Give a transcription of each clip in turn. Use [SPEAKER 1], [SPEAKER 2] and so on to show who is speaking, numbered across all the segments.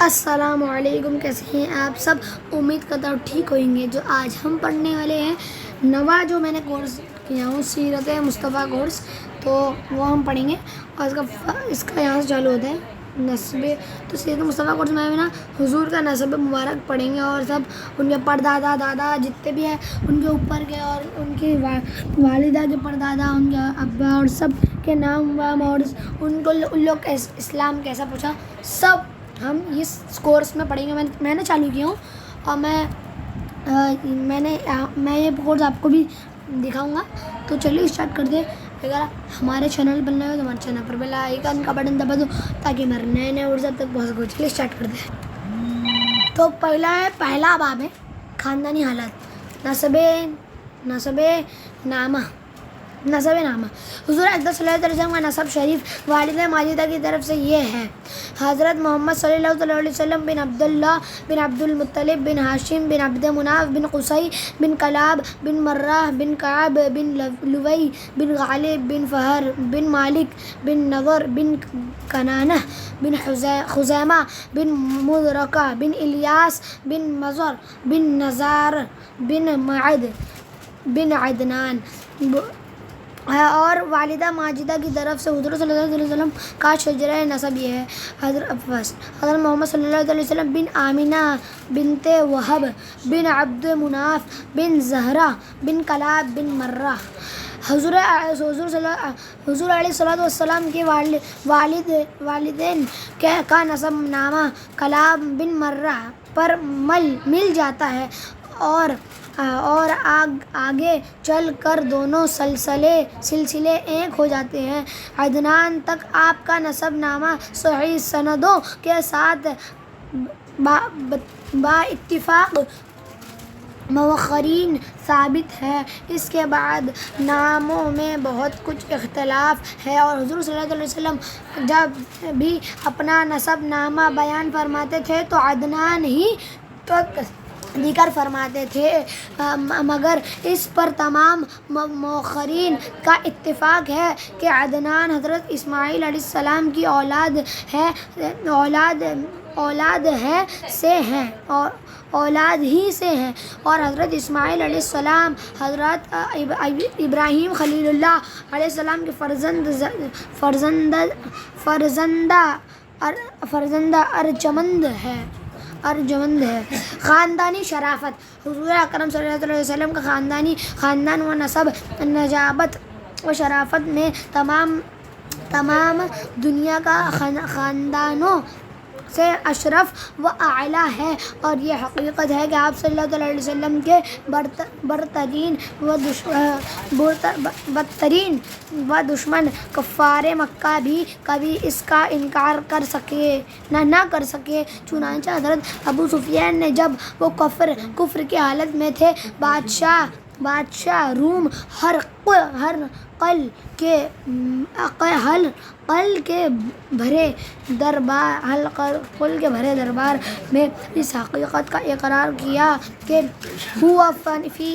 [SPEAKER 1] السلام علیکم، کیسے ہیں آپ سب؟ امید کرتا ہوں ٹھیک ہوئیں گے۔ جو آج ہم پڑھنے والے ہیں نوا جو میں نے کورس کیا ہوں سیرت مصطفیٰ کورس، تو وہ ہم پڑھیں گے۔ اور اس کا یہاں سے چالو ہوتا ہے نسب۔ تو سیرت مصطفیٰ کورس میں نا حضور کا نسب مبارک پڑھیں گے، اور سب ان کے پردادا دادا جتنے بھی ہیں ان کے اوپر کے، اور ان کی والدہ کے پردادا، ان کے ابا، اور سب کے نام وام، اور ان لوگ اسلام کیسا پوچھا، سب ہم اس کورس میں پڑھیں گے۔ میں نے چالو کیا ہوں، اور میں یہ کورس آپ کو بھی دکھاؤں گا۔ تو چلیے اسٹارٹ کر دیں۔ اگر ہمارے چینل بن رہے ہو تو ہمارے چینل پر بیل آئیکن کا بٹن دبا دو تاکہ ہمارے نئے ورڈز اب تک پہنچ سکو۔ چلیے اسٹارٹ کر دیں۔ تو پہلا باب ہے خاندانی حالات، نسب نامہ۔ حضور اقدس صلی اللہ علیہ وسلم کا نسب شریف والد ماجدہ کی طرف سے یہ ہے: حضرت محمد صلی اللہ علیہ وسلم بن عبداللہ بن عبد المطلب بن ہاشم بن عبد مناف بن قصی بن کلاب بن مرہ بن کعب بن لوی بن غالب بن فہر بن مالک بن نضر بن کنانہ بن خزیمہ بن مدرکہ بن الیاس بن مضر بن نزار بن معد بن عدنان۔ اور والدہ ماجدہ کی طرف سے حضور صلی اللہ علیہ وسلم کا شجرہ نسب یہ ہے: حضرت محمد صلی اللہ علیہ وسلم بن آمینہ بنت وہب بن عبد مناف بن زہرہ بن کلاب بن مرہ۔ حضور علیہ السلام کے والدین کا نسب نامہ کلاب بن مرہ پر مل جاتا ہے، اور آگے چل کر دونوں سلسلے ایک ہو جاتے ہیں۔ عدنان تک آپ کا نسب نامہ صحیح سندوں کے ساتھ با اتفاق مورخین ثابت ہے۔ اس کے بعد ناموں میں بہت کچھ اختلاف ہے، اور حضور صلی اللہ علیہ وسلم جب بھی اپنا نسب نامہ بیان فرماتے تھے تو عدنان ہی تک ذکر فرماتے تھے، مگر اس پر تمام مورخین کا اتفاق ہے کہ عدنان حضرت اسماعیل علیہ السلام کی اولاد ہی سے ہیں، اور حضرت اسماعیل علیہ السلام حضرت ابراہیم خلیل اللہ علیہ السلام کے فرزند ارجمند ہے۔ خاندانی شرافت: حضور اکرم صلی اللہ علیہ وسلم کا خاندان و نسب نجابت و شرافت میں تمام دنیا کا خاندانوں سے اشرف و اعلیٰ ہے، اور یہ حقیقت ہے کہ آپ صلی اللہ علیہ وسلم کے بدترین و دشمن کفار مکہ بھی کبھی اس کا انکار نہ کر سکے۔ چنانچہ حضرت ابو سفیان نے جب وہ کفر کی حالت میں تھے، بادشاہ روم ہرقل کے بھرے دربار میں اس حقیقت کا اقرار کیا کہ ہوا فی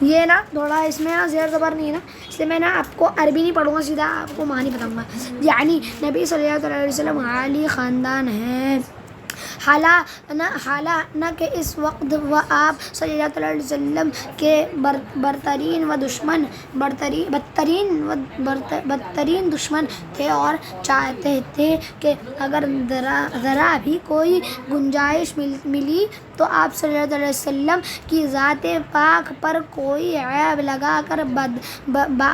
[SPEAKER 1] یہ نا تھوڑا اس میں زیر زبر نہیں ہے نا، اس لیے میں نا آپ کو عربی نہیں پڑھوں گا، سیدھا آپ کو معنی بتاؤں گا۔ یعنی نبی صلی اللہ علیہ وسلم عالی خاندان ہیں، حالانہ کہ اس وقت وہ آپ صلی اللہ علیہ وسلم کے بدترین دشمن تھے، اور چاہتے تھے کہ اگر ذرا بھی کوئی گنجائش ملی تو آپ صلی اللہ علیہ وسلم کی ذات پاک پر کوئی عیب لگا کر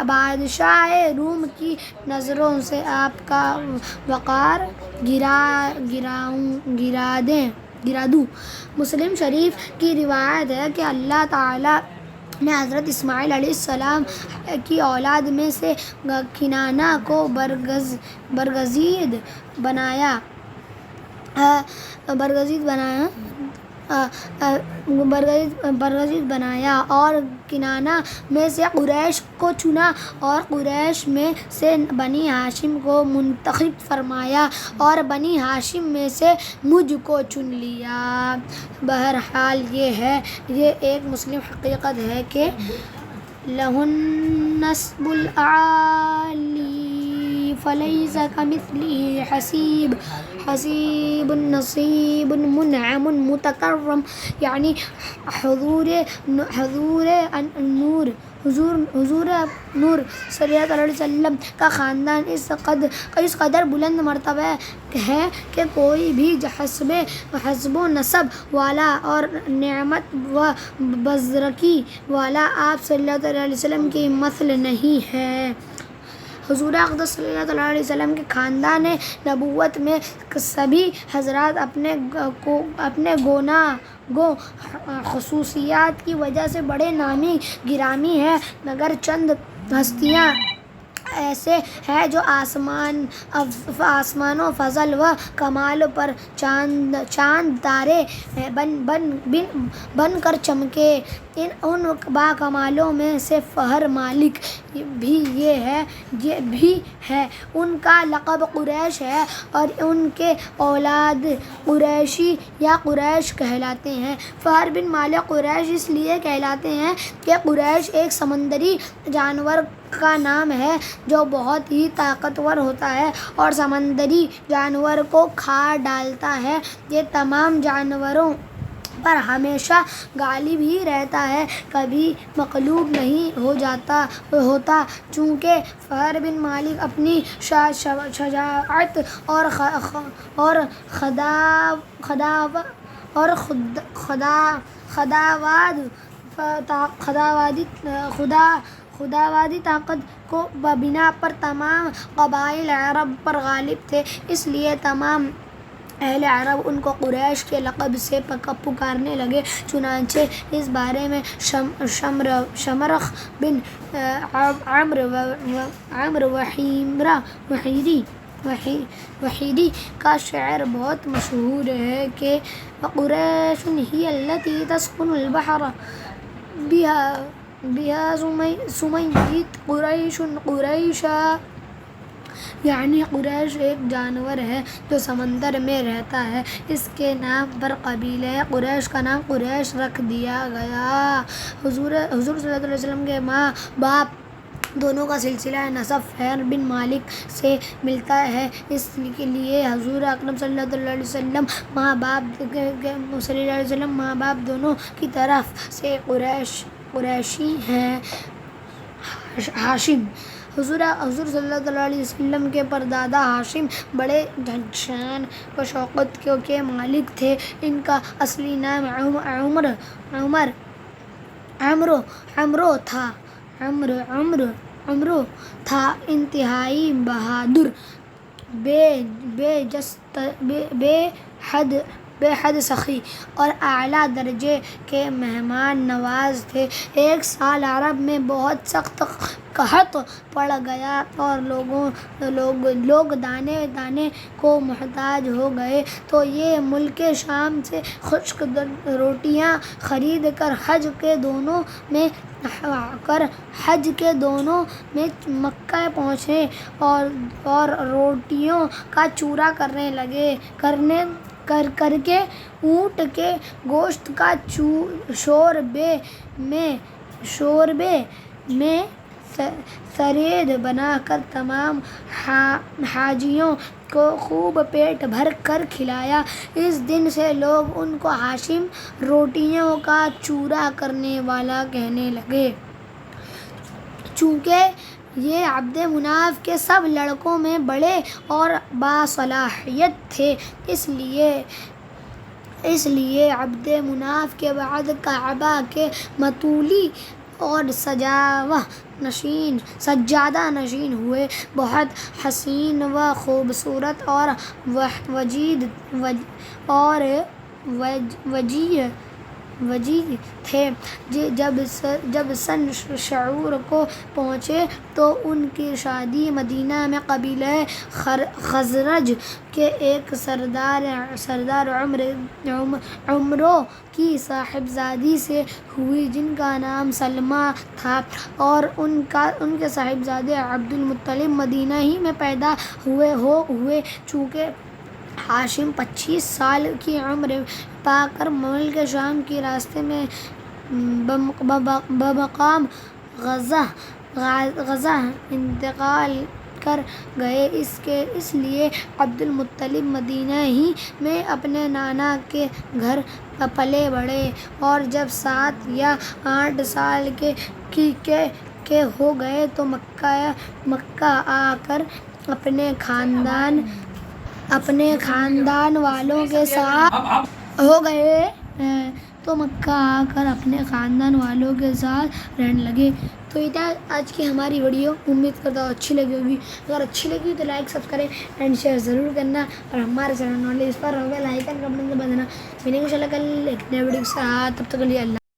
[SPEAKER 1] بادشاہ روم کی نظروں سے آپ کا وقار گرا دوں۔ مسلم شریف کی روایت ہے کہ اللہ تعالیٰ نے حضرت اسماعیل علیہ السلام کی اولاد میں سے کنانہ کو برگزید بنایا اور کنانہ میں سے قریش کو چنا، اور قریش میں سے بنی ہاشم کو منتخب فرمایا، اور بنی ہاشم میں سے مجھ کو چن لیا۔ بہرحال یہ ایک مسلم حقیقت ہے کہ لَهُ النَّسْبُ الْأَعْلَى فَلَيْسَ كَمِثْلِهِ حَسِيبٌ۔ حسیب نصیب منعم متکرم، یعنی حضور نور حضور نور صلی اللہ علیہ وسلم کا خاندان اس قدر بلند مرتبہ ہے کہ کوئی بھی حسب و نسب والا اور نعمت و بزرگی والا آپ صلی اللہ علیہ وسلم کی مثل نہیں ہے۔ حضور اقدس صلی اللہ علیہ وسلم کے خاندان نبوت میں سبھی حضرات اپنے گو خصوصیات کی وجہ سے بڑے نامی گرامی ہیں، مگر چند ہستیاں ایسے ہیں جو آسمان و فضل و کمال پر چاند تارے بن کر چمکے۔ ان با کمالوں میں سے فخر مالک بھی ہے، ان کا لقب قریش ہے اور ان کے اولاد قریشی یا قریش کہلاتے ہیں۔ فخر بن مالک قریش اس لیے کہلاتے ہیں کہ قریش ایک سمندری جانور کا نام ہے جو بہت ہی طاقتور ہوتا ہے اور سمندری جانور کو کھا ڈالتا ہے۔ یہ تمام جانوروں پر ہمیشہ غالب ہی رہتا ہے، کبھی مغلوب نہیں ہوتا، چونکہ فخر بن مالک اپنی شجاعت اور خداوادی طاقت کو بنا پر تمام قبائل عرب پر غالب تھے، اس لیے تمام اہل عرب ان کو قریش کے لقب سے پکارنے لگے۔ چنانچہ اس بارے میں شمرخ بن عمرو وحیدی کا شعر بہت مشہور ہے کہ قریش ہی التی تسکن البحر بها سمیت قریشا، یعنی قریش ایک جانور ہے جو سمندر میں رہتا ہے، اس کے نام پر قبیلہ قریش کا نام قریش رکھ دیا گیا۔ حضور صلی اللہ علیہ وسلم کے ماں باپ دونوں کا سلسلہ نسب فخر بن مالک سے ملتا ہے، اس کے لیے حضور اکرم صلی اللہ علیہ وسلم ماں باپ دونوں کی طرف سے قریشی ہیں۔ ہاشم، حضور صلی اللہ علیہ وسلم کے پردادا ہاشم بڑے شان و شوکت کے مالک تھے۔ ان کا اصلی نام عمرو تھا۔ انتہائی بہادر، بے حد سخی اور اعلیٰ درجے کے مہمان نواز تھے۔ ایک سال عرب میں بہت سخت قحط پڑ گیا اور لوگ دانے کو محتاج ہو گئے، تو یہ ملک شام سے خشک روٹیاں خرید کر حج کے دونوں میں مکہ پہنچے اور روٹیوں کا چورا کرنے لگے، کر کے اونٹ کے گوشت کا شوربے میں سرید بنا کر تمام حاجیوں کو خوب پیٹ بھر کر کھلایا۔ اس دن سے لوگ ان کو ہاشم روٹیوں کا چورا کرنے والا کہنے لگے۔ چونکہ یہ عبد مناف کے سب لڑکوں میں بڑے اور باصلاحیت تھے، اس لیے عبد مناف کے بعد کعبہ کے متولی اور سجادہ نشین ہوئے۔ بہت حسین و خوبصورت اور وجیح تھے۔ جب سن شعور کو پہنچے تو ان کی شادی مدینہ میں قبیلہ خزرج کے ایک سردار عمرو کی صاحبزادی سے ہوئی، جن کا نام سلمیٰ تھا، اور ان کے صاحبزادے عبد المطلب مدینہ ہی میں پیدا ہوئے۔ چونکہ ہاشم 25 سال کی عمر پا کر ملک شام کے راستے میں بمقام غزہ انتقال کر گئے. اس لیے عبد المطلب مدینہ ہی میں اپنے نانا کے گھر پلے بڑھے اور جب 7 یا 8 سال کے ہو گئے تو مکہ آ کر اپنے خاندان والوں کے ساتھ رہنے لگے. تو یہ تھا آج کی ہماری ویڈیو. امید کرتا ہوں اچھی لگی ہوگی. اگر اچھی لگی تو لائک سبسکرائب اینڈ شیئر ضرور کرنا اور ہمارے چینل نالج پر ہوگا لائکن کمنٹ سے بدنا. ملیں گے انشاءاللہ کل ایک نئے ویڈیو کے ساتھ. تب تک کے لیے اللہ.